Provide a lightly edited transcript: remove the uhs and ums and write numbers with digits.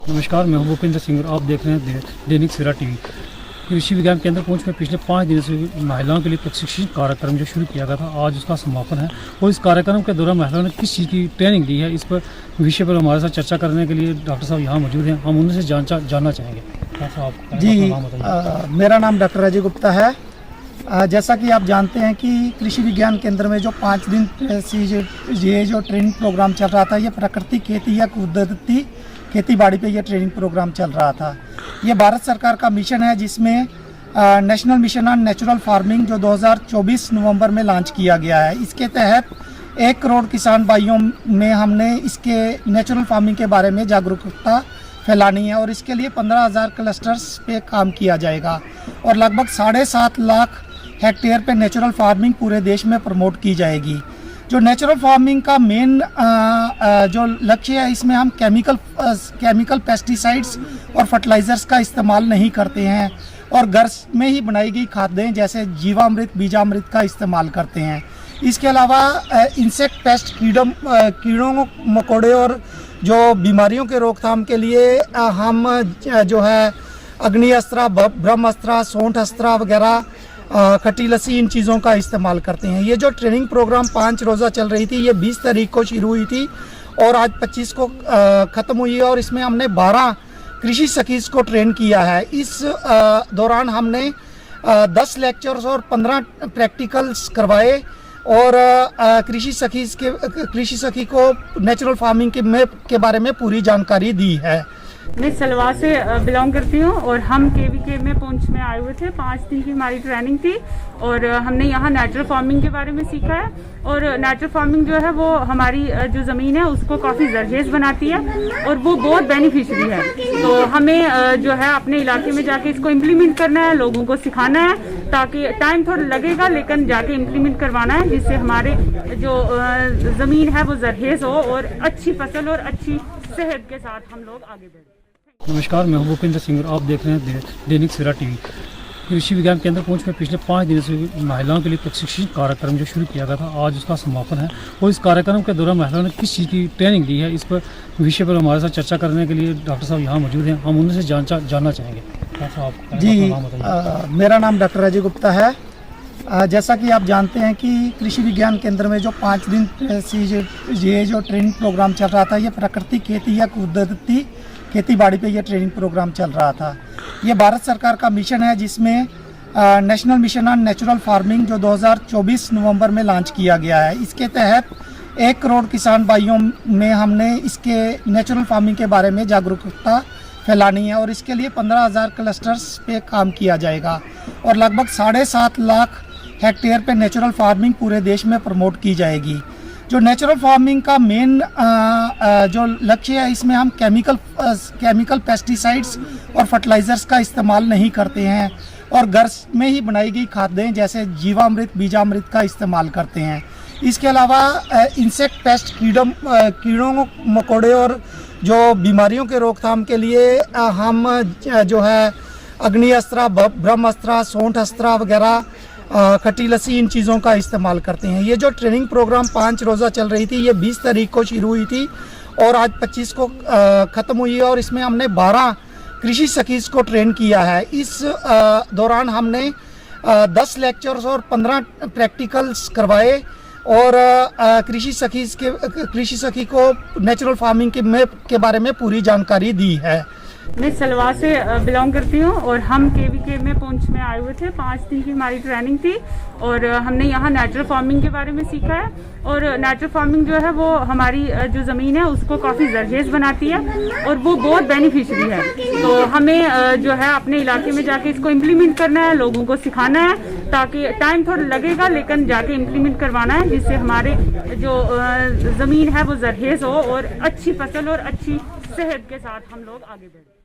नमस्कार, मैं हूं भूपेंद्र सिंह और आप देख रहे हैं दैनिक सवेरा टीवी। कृषि विज्ञान केंद्र पहुंच में पिछले 5 दिनों से महिलाओं के लिए प्रशिक्षण कार्यक्रम जो शुरू किया गया था, आज उसका समापन है। और इस कार्यक्रम के दौरान महिलाओं ने किस चीज़ की ट्रेनिंग ली है, इस पर विषय पर हमारे साथ चर्चा करने के लिए डॉक्टर साहब यहाँ मौजूद हैं। हम उनसे जानना चाहेंगे। जी, मेरा नाम डॉक्टर अजय गुप्ता है। जैसा कि आप जानते हैं कि कृषि विज्ञान केंद्र में जो 5 दिन ये जो ट्रेनिंग प्रोग्राम चल रहा था, ये प्राकृतिक खेती या कुदरती खेती बाड़ी पे ये ट्रेनिंग प्रोग्राम चल रहा था। ये भारत सरकार का मिशन है, जिसमें national mission on natural farming जो 2024 नवंबर में लॉन्च किया गया है। इसके तहत 1 करोड़ किसान भाइयों में हमने इसके नेचुरल फार्मिंग के बारे में जागरूकता फैलानी है और इसके लिए 15,000 क्लस्टर्स पे काम किया जाएगा और लगभग 7.5 लाख हेक्टेयर पे नेचुरल फार्मिंग पूरे देश में प्रमोट की जाएगी। जो नेचुरल फार्मिंग का मेन जो लक्ष्य है, इसमें हम केमिकल पेस्टिसाइड्स और फर्टिलाइज़र्स का इस्तेमाल नहीं करते हैं और घर में ही बनाई गई खादें जैसे जीवामृत, बीजामृत का इस्तेमाल करते हैं। इसके अलावा इंसेक्ट पेस्ट कीड़ों मकोड़े और जो बीमारियों के रोकथाम के लिए हम जो है अग्नि अस्त्र, ब्रह्मास्त्र, सोंठ अस्त्र वगैरह, खट्टी लस्सी, इन चीज़ों का इस्तेमाल करते हैं। ये जो ट्रेनिंग प्रोग्राम 5 रोज़ा चल रही थी, ये 20 तारीख को शुरू हुई थी और आज 25 को ख़त्म हुई है और इसमें हमने 12 कृषि सखीज़ को ट्रेन किया है। इस दौरान हमने 10 लेक्चर्स और 15 प्रैक्टिकल्स करवाए और कृषि सखी को नेचुरल फार्मिंग के बारे में पूरी जानकारी दी है। मैं सलवा से बिलोंग करती हूँ और हम केवीके में पुंछ में आए हुए थे। 5 दिन की हमारी ट्रेनिंग थी और हमने यहाँ नेचुरल फार्मिंग के बारे में सीखा है। और नेचुरल फार्मिंग जो है वो हमारी जो ज़मीन है उसको काफ़ी जरखेज़ बनाती है और वो बहुत बेनिफिशियरी है। तो हमें जो है अपने इलाके में जाके इसको इम्प्लीमेंट करना है, लोगों को सिखाना है, ताकि टाइम थोड़ा लगेगा लेकिन जाके इम्प्लीमेंट करवाना है, जिससे हमारे जो ज़मीन है वो जरखेज़ हो और अच्छी फसल और अच्छी सेहत के साथ हम लोग आगे बढ़ें। नमस्कार, मैं हूं भूपेंद्र सिंह और आप देख रहे हैं दैनिक सवेरा टीवी। कृषि विज्ञान केंद्र पहुंच में पिछले 5 दिनों से महिलाओं के लिए प्रशिक्षण कार्यक्रम जो शुरू किया गया था, आज उसका समापन है। और इस कार्यक्रम के दौरान महिलाओं ने किस चीज़ की ट्रेनिंग ली है, इस पर विषय पर हमारे साथ चर्चा करने के लिए डॉक्टर साहब यहाँ मौजूद हैं। हम उनसे जानना चाहेंगे। जी, मेरा नाम डॉक्टर अजय गुप्ता है। जैसा कि आप जानते हैं कि कृषि विज्ञान केंद्र में जो 5 दिन ये जो ट्रेनिंग प्रोग्राम चल रहा था, ये प्राकृतिक खेती या कुदरती खेती बाड़ी पे ये ट्रेनिंग प्रोग्राम चल रहा था। ये भारत सरकार का मिशन है, जिसमें national mission on natural farming जो 2024 नवंबर में लॉन्च किया गया है। इसके तहत 1 करोड़ किसान भाइयों में हमने इसके नेचुरल फार्मिंग के बारे में जागरूकता फैलानी है और इसके लिए 15,000 क्लस्टर्स पे काम किया जाएगा और लगभग 7.5 लाख हेक्टेयर पे नेचुरल फार्मिंग पूरे देश में प्रमोट की जाएगी। जो नेचुरल फार्मिंग का मेन जो लक्ष्य है, इसमें हम केमिकल पेस्टिसाइड्स और फर्टिलाइज़र्स का इस्तेमाल नहीं करते हैं और घर में ही बनाई गई खादें जैसे जीवामृत, बीजामृत का इस्तेमाल करते हैं। इसके अलावा इंसेक्ट पेस्ट कीड़ों मकोड़े और जो बीमारियों के रोकथाम के लिए हम जो है अग्नि अस्त्र, ब्रह्मास्त्र, सोंठ अस्त्र वगैरह, खट्टी लस्सी, इन चीज़ों का इस्तेमाल करते हैं। ये जो ट्रेनिंग प्रोग्राम 5 रोज़ा चल रही थी, ये 20 तारीख को शुरू हुई थी और आज 25 को ख़त्म हुई है और इसमें हमने 12 कृषि सखीज़ को ट्रेन किया है। इस दौरान हमने 10 लेक्चर्स और 15 प्रैक्टिकल्स करवाए और कृषि सखी को नेचुरल फार्मिंग के बारे में पूरी जानकारी दी है। मैं सलवा से बिलोंग करती हूँ और हम केवीके में पुंछ में आए हुए थे। 5 दिन की हमारी ट्रेनिंग थी और हमने यहाँ नेचुरल फार्मिंग के बारे में सीखा है। और नेचुरल फार्मिंग जो है वो हमारी जो ज़मीन है उसको काफ़ी जरखेज़ बनाती है और वो बहुत बेनिफिशियरी है। तो हमें जो है अपने इलाके में जाके इसको इम्प्लीमेंट करना है, लोगों को सिखाना है, ताकि टाइम थोड़ा लगेगा लेकिन जाके इम्प्लीमेंट करवाना है, जिससे हमारे जो ज़मीन है वो जरखेज़ हो और अच्छी फसल और अच्छी सेहत के साथ हम लोग आगे बढ़ें।